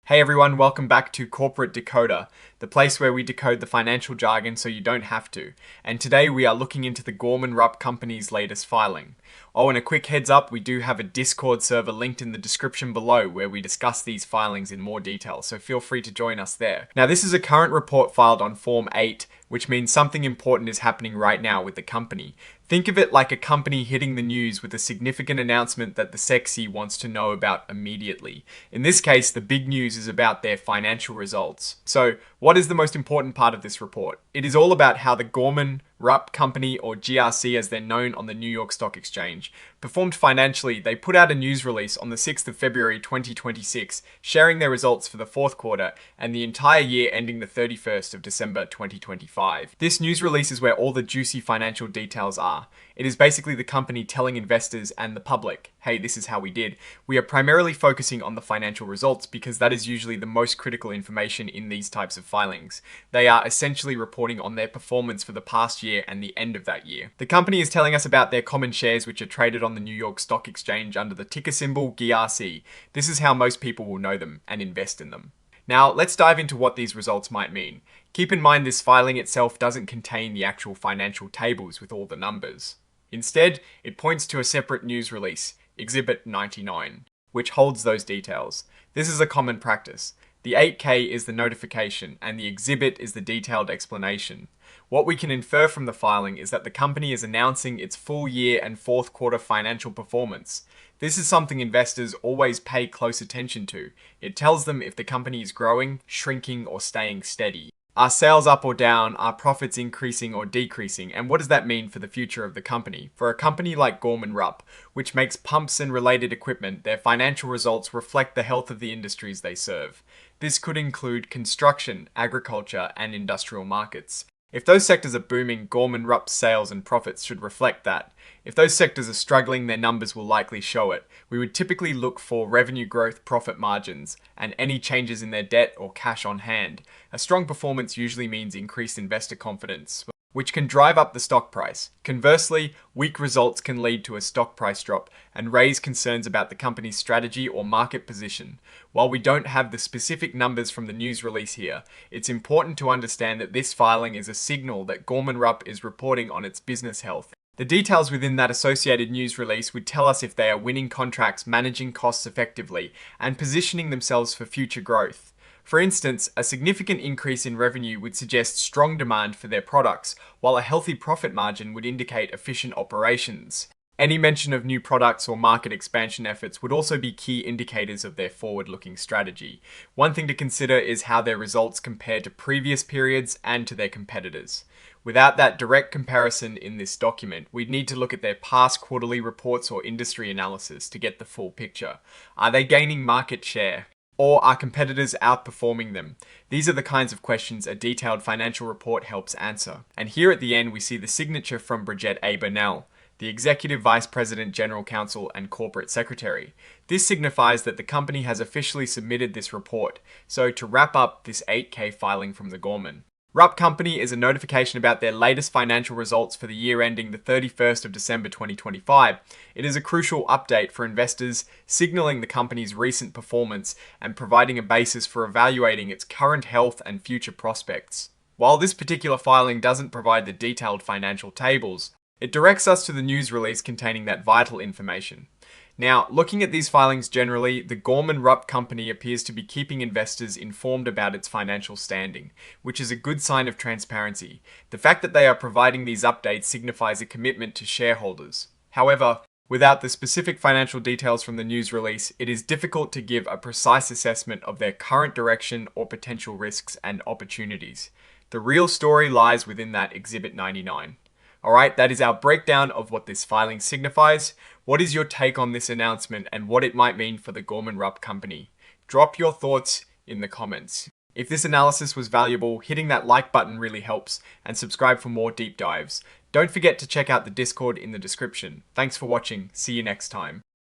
Hey everyone, welcome back to Corporate Decoder, the place where we decode the financial jargon so you don't have to. And today we are looking into the Gorman-Rupp Company's latest filing. Oh, and a quick heads up, we do have a Discord server linked in the description below where we discuss these filings in more detail, so feel free to join us there. Now, this is a current report filed on Form 8, which means something important is happening right now with the company. Think of it like a company hitting the news with a significant announcement that the sexy wants to know about immediately. In this case, the big news is about their financial results. So, what is the most important part of this report? It is all about how the Gorman-Rupp Company, or GRC as they're known on the New York Stock Exchange, performed financially. They put out a news release on the 6th of February 2026, sharing their results for the fourth quarter and the entire year ending the 31st of December 2025. This news release is where all the juicy financial details are. It is basically the company telling investors and the public, hey, this is how we did. We are primarily focusing on the financial results because that is usually the most critical information in these types of filings. They are essentially reporting on their performance for the past year and the end of that year. The company is telling us about their common shares which are traded on the New York Stock Exchange under the ticker symbol GRC. This is how most people will know them and invest in them. Now, let's dive into what these results might mean. Keep in mind this filing itself doesn't contain the actual financial tables with all the numbers. Instead, it points to a separate news release, Exhibit 99, which holds those details. This is a common practice. The 8K is the notification, and the exhibit is the detailed explanation. What we can infer from the filing is that the company is announcing its full year and fourth quarter financial performance. This is something investors always pay close attention to. It tells them if the company is growing, shrinking, or staying steady. Are sales up or down? Are profits increasing or decreasing? And what does that mean for the future of the company? For a company like Gorman-Rupp, which makes pumps and related equipment, their financial results reflect the health of the industries they serve. This could include construction, agriculture, and industrial markets. If those sectors are booming, Gorman-Rupp's sales and profits should reflect that. If those sectors are struggling, their numbers will likely show it. We would typically look for revenue growth, profit margins, and any changes in their debt or cash on hand. A strong performance usually means increased investor confidence, which can drive up the stock price. Conversely, weak results can lead to a stock price drop and raise concerns about the company's strategy or market position. While we don't have the specific numbers from the news release here, it's important to understand that this filing is a signal that Gorman-Rupp is reporting on its business health. The details within that associated news release would tell us if they are winning contracts, managing costs effectively, and positioning themselves for future growth. For instance, a significant increase in revenue would suggest strong demand for their products, while a healthy profit margin would indicate efficient operations. Any mention of new products or market expansion efforts would also be key indicators of their forward-looking strategy. One thing to consider is how their results compare to previous periods and to their competitors. Without that direct comparison in this document, we'd need to look at their past quarterly reports or industry analysis to get the full picture. Are they gaining market share? Or are competitors outperforming them? These are the kinds of questions a detailed financial report helps answer. And here at the end, we see the signature from Bridget A. Burnell, the Executive Vice President, General Counsel, and Corporate Secretary. This signifies that the company has officially submitted this report. So to wrap up this 8K filing from the Gorman-Rupp Company is a notification about their latest financial results for the year ending the 31st of December 2025. It is a crucial update for investors, signaling the company's recent performance and providing a basis for evaluating its current health and future prospects. While this particular filing doesn't provide the detailed financial tables, it directs us to the news release containing that vital information. Now, looking at these filings generally, the Gorman-Rupp Company appears to be keeping investors informed about its financial standing, which is a good sign of transparency. The fact that they are providing these updates signifies a commitment to shareholders. However, without the specific financial details from the news release, it is difficult to give a precise assessment of their current direction or potential risks and opportunities. The real story lies within that Exhibit 99. Alright, that is our breakdown of what this filing signifies. What is your take on this announcement and what it might mean for the Gorman-Rupp Company? Drop your thoughts in the comments. If this analysis was valuable, hitting that like button really helps, and subscribe for more deep dives. Don't forget to check out the Discord in the description. Thanks for watching. See you next time.